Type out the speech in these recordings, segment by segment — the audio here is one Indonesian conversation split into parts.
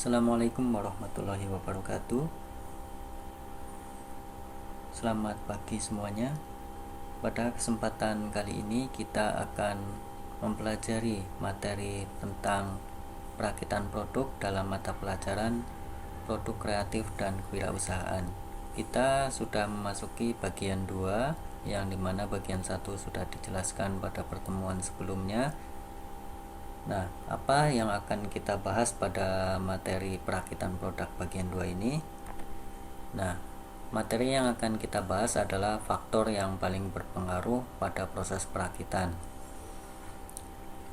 Assalamualaikum warahmatullahi wabarakatuh. Selamat pagi semuanya. Pada kesempatan kali ini kita akan mempelajari materi tentang perakitan produk dalam mata pelajaran produk kreatif dan kewirausahaan. Kita sudah memasuki bagian 2, yang dimana bagian 1 sudah dijelaskan pada pertemuan sebelumnya. Nah, apa yang akan kita bahas pada materi perakitan produk bagian 2 ini? Nah, materi yang akan kita bahas adalah faktor yang paling berpengaruh pada proses perakitan.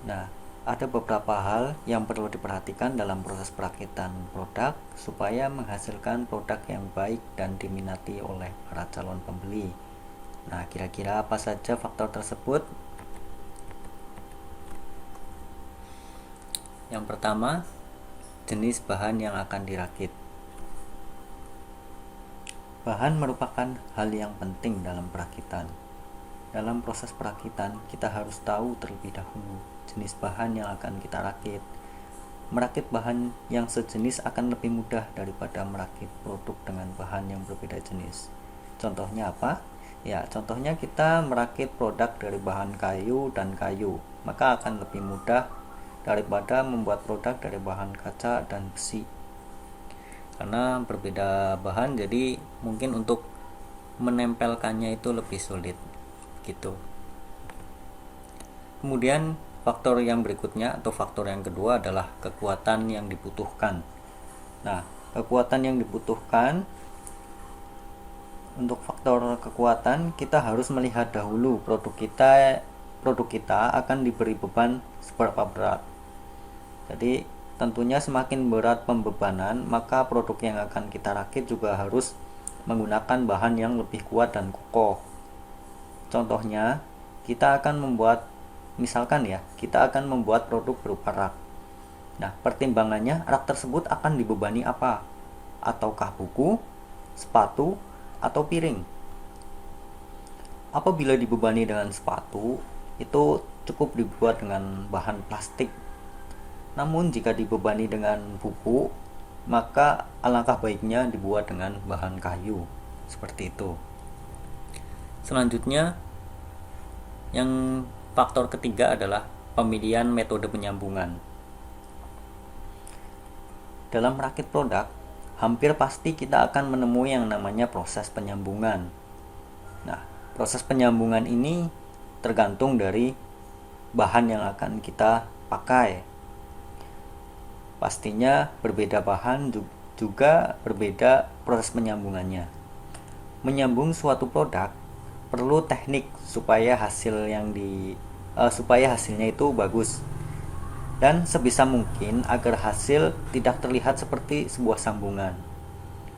Nah, ada beberapa hal yang perlu diperhatikan dalam proses perakitan produk supaya menghasilkan produk yang baik dan diminati oleh para calon pembeli. Nah, kira-kira apa saja faktor tersebut? Yang pertama, jenis bahan yang akan dirakit. Bahan merupakan hal yang penting dalam perakitan. Dalam proses perakitan, kita harus tahu terlebih dahulu jenis bahan yang akan kita rakit. Merakit bahan yang sejenis akan lebih mudah daripada merakit produk dengan bahan yang berbeda jenis. Contohnya apa? Ya, contohnya kita merakit produk dari bahan kayu dan kayu, maka akan lebih mudah daripada membuat produk dari bahan kaca dan besi. Karena berbeda bahan, jadi mungkin untuk menempelkannya itu lebih sulit gitu. Kemudian faktor yang berikutnya atau faktor yang kedua adalah kekuatan yang dibutuhkan. Nah, kekuatan yang dibutuhkan, untuk faktor kekuatan kita harus melihat dahulu produk kita akan diberi beban seberapa berat. Jadi tentunya semakin berat pembebanan, maka produk yang akan kita rakit juga harus menggunakan bahan yang lebih kuat dan kokoh. Contohnya, kita akan membuat produk berupa rak. Nah, pertimbangannya rak tersebut akan dibebani apa? Ataukah buku, sepatu, atau piring? Apabila dibebani dengan sepatu, itu cukup dibuat dengan bahan plastik. Namun jika dibebani dengan buku, maka alangkah baiknya dibuat dengan bahan kayu. Seperti itu. Selanjutnya, yang faktor ketiga adalah pemilihan metode penyambungan. Dalam merakit produk, hampir pasti kita akan menemui yang namanya proses penyambungan. Nah, proses penyambungan ini tergantung dari bahan yang akan kita pakai. Pastinya berbeda bahan juga berbeda proses penyambungannya. Menyambung suatu produk perlu teknik supaya hasilnya itu bagus. Dan sebisa mungkin agar hasil tidak terlihat seperti sebuah sambungan.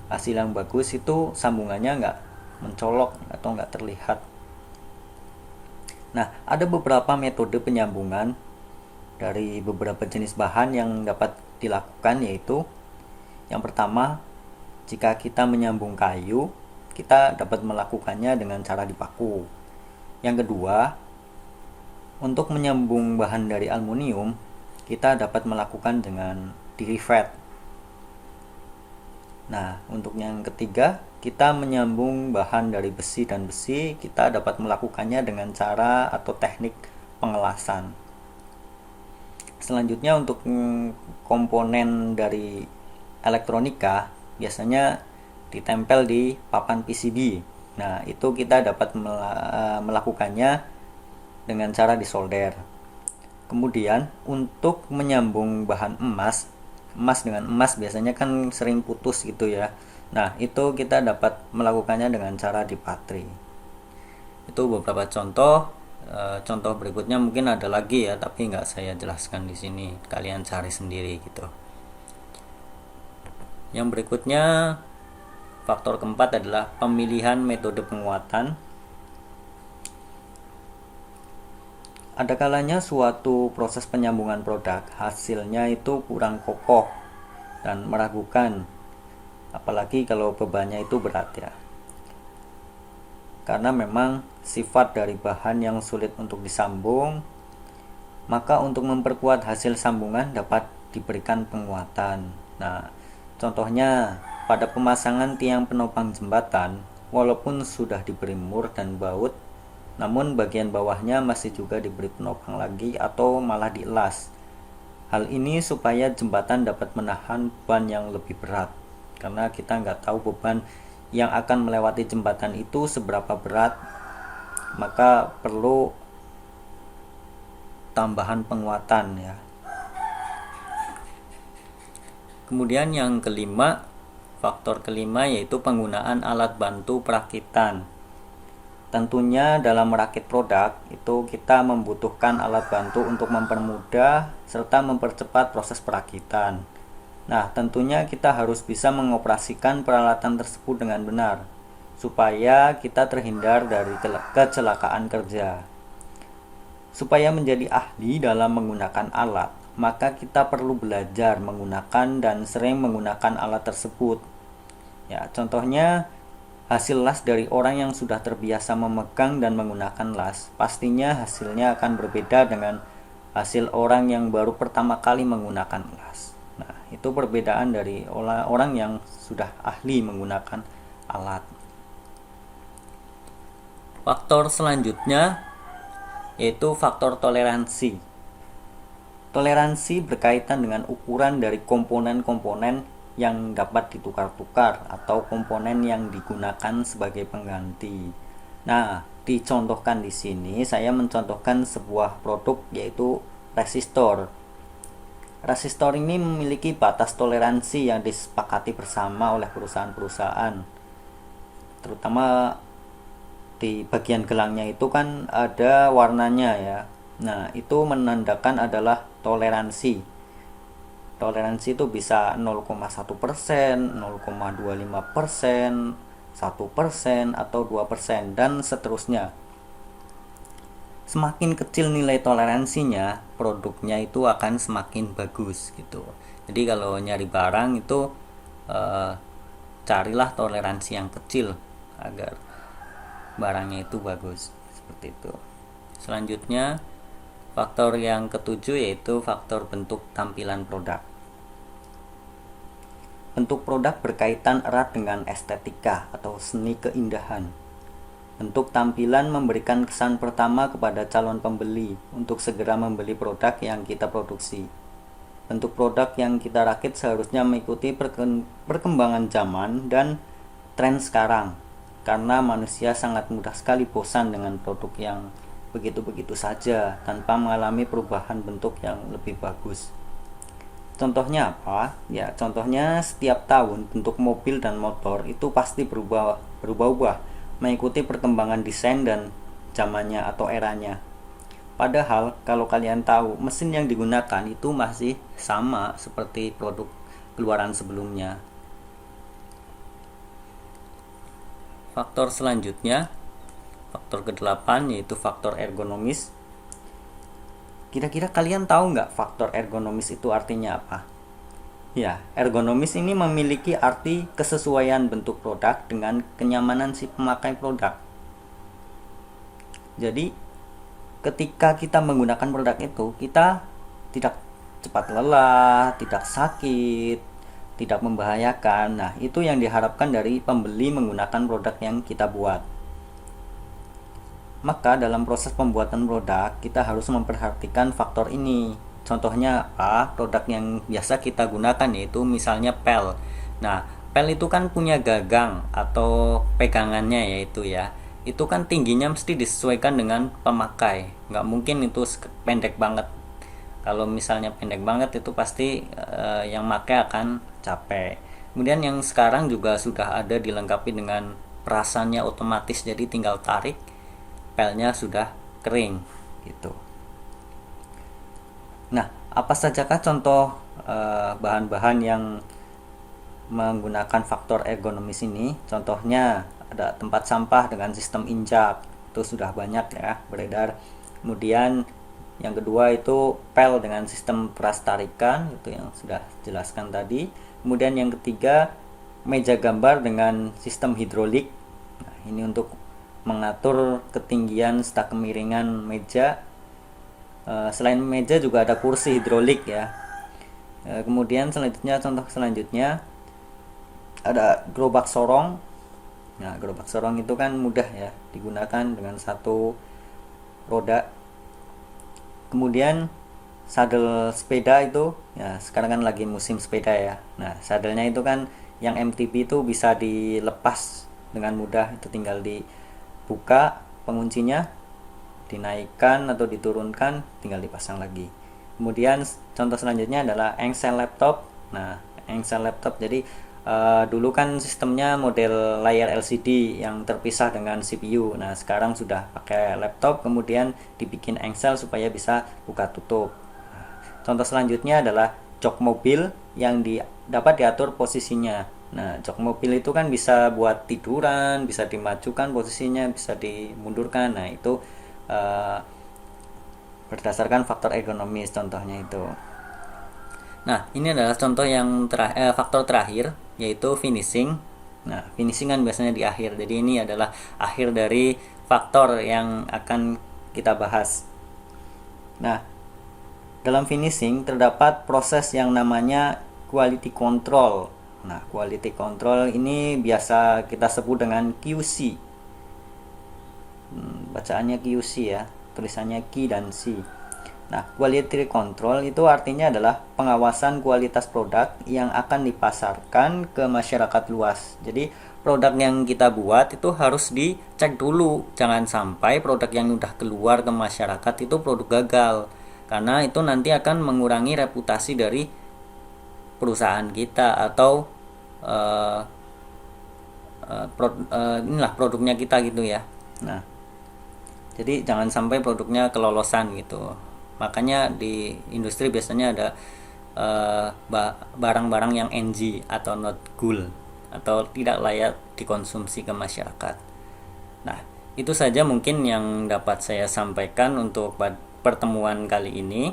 Hasil yang bagus itu sambungannya nggak mencolok atau nggak terlihat. Nah, ada beberapa metode penyambungan dari beberapa jenis bahan yang dapat dilakukan, yaitu yang pertama, jika kita menyambung kayu, kita dapat melakukannya dengan cara dipaku. Yang kedua, untuk menyambung bahan dari aluminium, kita dapat melakukan dengan dirivet. Nah, untuk yang ketiga, kita menyambung bahan dari besi dan besi, kita dapat melakukannya dengan cara atau teknik pengelasan. Selanjutnya, untuk komponen dari elektronika biasanya ditempel di papan PCB. Nah, itu kita dapat melakukannya dengan cara disolder. Kemudian untuk menyambung bahan emas dengan emas biasanya kan sering putus gitu ya. Nah, itu kita dapat melakukannya dengan cara dipatri. Itu beberapa contoh. Contoh berikutnya mungkin ada lagi ya, tapi nggak saya jelaskan di sini. Kalian cari sendiri gitu. Yang berikutnya, faktor keempat adalah pemilihan metode penguatan. Ada kalanya suatu proses penyambungan produk hasilnya itu kurang kokoh dan meragukan, apalagi kalau bebannya itu berat ya. Karena memang sifat dari bahan yang sulit untuk disambung, maka untuk memperkuat hasil sambungan dapat diberikan penguatan. Nah, contohnya pada pemasangan tiang penopang jembatan, walaupun sudah diberi mur dan baut, namun bagian bawahnya masih juga diberi penopang lagi atau malah dielas. Hal ini supaya jembatan dapat menahan beban yang lebih berat, karena kita nggak tahu beban yang akan melewati jembatan itu seberapa berat, maka perlu tambahan penguatan ya. Kemudian yang kelima, faktor kelima yaitu penggunaan alat bantu perakitan. Tentunya dalam merakit produk itu kita membutuhkan alat bantu untuk mempermudah serta mempercepat proses perakitan. Nah, tentunya kita harus bisa mengoperasikan peralatan tersebut dengan benar supaya kita terhindar dari kecelakaan kerja. Supaya menjadi ahli dalam menggunakan alat, maka kita perlu belajar menggunakan dan sering menggunakan alat tersebut. Ya, contohnya hasil las dari orang yang sudah terbiasa memegang dan menggunakan las, pastinya hasilnya akan berbeda dengan hasil orang yang baru pertama kali menggunakan las. Nah, itu perbedaan dari orang yang sudah ahli menggunakan alat. Faktor selanjutnya yaitu faktor toleransi. Toleransi berkaitan dengan ukuran dari komponen-komponen yang dapat ditukar-tukar atau komponen yang digunakan sebagai pengganti. Nah, dicontohkan di sini saya mencontohkan sebuah produk yaitu resistor. Resistor ini memiliki batas toleransi yang disepakati bersama oleh perusahaan-perusahaan. Terutama di bagian gelangnya itu kan ada warnanya ya. Nah, itu menandakan adalah toleransi. Toleransi itu bisa 0,1%, 0,25%, 1% atau 2% dan seterusnya. Semakin kecil nilai toleransinya, produknya itu akan semakin bagus gitu. Jadi kalau nyari barang itu carilah toleransi yang kecil agar barangnya itu bagus, seperti itu. Selanjutnya, faktor yang ketujuh yaitu faktor bentuk tampilan produk. Bentuk produk berkaitan erat dengan estetika atau seni keindahan. Bentuk tampilan memberikan kesan pertama kepada calon pembeli untuk segera membeli produk yang kita produksi. Bentuk produk yang kita rakit seharusnya mengikuti perkembangan zaman dan tren sekarang, karena manusia sangat mudah sekali bosan dengan produk yang begitu-begitu saja tanpa mengalami perubahan bentuk yang lebih bagus. Contohnya apa? Ya, contohnya setiap tahun bentuk mobil dan motor itu pasti berubah-ubah mengikuti perkembangan desain dan zamannya atau eranya. Padahal kalau kalian tahu, mesin yang digunakan itu masih sama seperti produk keluaran sebelumnya. Faktor selanjutnya, faktor ke-8 yaitu faktor ergonomis. Kira-kira kalian tahu nggak faktor ergonomis itu artinya apa? Ya, ergonomis ini memiliki arti kesesuaian bentuk produk dengan kenyamanan si pemakai produk. Jadi, ketika kita menggunakan produk itu, kita tidak cepat lelah, tidak sakit, tidak membahayakan. Nah, itu yang diharapkan dari pembeli menggunakan produk yang kita buat. Maka dalam proses pembuatan produk, kita harus memperhatikan faktor ini. Contohnya apa? Produk yang biasa kita gunakan yaitu misalnya pel. Nah, pel itu kan punya gagang atau pegangannya yaitu ya. Itu kan tingginya mesti disesuaikan dengan pemakai. Nggak mungkin itu pendek banget. Kalau misalnya pendek banget itu pasti yang pakai akan capek. Kemudian yang sekarang juga sudah ada dilengkapi dengan perasannya otomatis, jadi tinggal tarik, pelnya sudah kering gitu. Nah, apa sajakah contoh bahan-bahan yang menggunakan faktor ergonomis ini? Contohnya ada tempat sampah dengan sistem injak, itu sudah banyak ya beredar. Kemudian yang kedua itu pel dengan sistem peras tarikan, itu yang sudah jelaskan tadi. Kemudian yang ketiga meja gambar dengan sistem hidrolik. Nah, ini untuk mengatur ketinggian serta kemiringan meja. Selain meja juga ada kursi hidrolik ya. Kemudian contoh selanjutnya ada gerobak sorong. Nah, gerobak sorong itu kan mudah ya digunakan dengan satu roda. Kemudian sadel sepeda itu ya, sekarang kan lagi musim sepeda ya. Nah, sadelnya itu kan yang MTB itu bisa dilepas dengan mudah, itu tinggal dibuka penguncinya, dinaikkan atau diturunkan, tinggal dipasang lagi. Kemudian contoh selanjutnya adalah engsel laptop. Nah, engsel laptop jadi dulu kan sistemnya model layar LCD yang terpisah dengan CPU. Nah, sekarang sudah pakai laptop, kemudian dibikin engsel supaya bisa buka tutup. Contoh selanjutnya adalah jok mobil yang dapat diatur posisinya. Nah, jok mobil itu kan bisa buat tiduran, bisa dimajukan posisinya, bisa dimundurkan. Nah, itu uh, berdasarkan faktor ergonomis contohnya itu. Nah, ini adalah contoh yang faktor terakhir, yaitu finishing. Nah, finishing kan biasanya di akhir. Jadi ini adalah akhir dari faktor yang akan kita bahas. Nah, dalam finishing terdapat proses yang namanya quality control. Nah, quality control ini biasa kita sebut dengan QC. Bacaannya QC ya, tulisannya Q dan C. Nah, quality control itu artinya adalah pengawasan kualitas produk yang akan dipasarkan ke masyarakat luas. Jadi, produk yang kita buat itu harus dicek dulu. Jangan sampai produk yang udah keluar ke masyarakat itu produk gagal. Karena itu nanti akan mengurangi reputasi dari perusahaan kita atau inilah produknya kita gitu ya. Nah, jadi jangan sampai produknya kelolosan gitu. Makanya di industri biasanya ada barang-barang yang NG atau not good atau tidak layak dikonsumsi ke masyarakat. Nah, itu saja mungkin yang dapat saya sampaikan untuk pertemuan kali ini.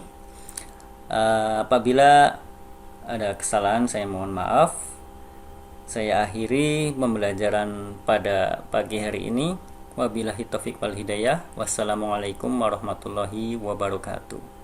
Apabila ada kesalahan, saya mohon maaf. Saya akhiri pembelajaran pada pagi hari ini. Wabillahi taufiq wal hidayah. Wassalamualaikum warahmatullahi wabarakatuh.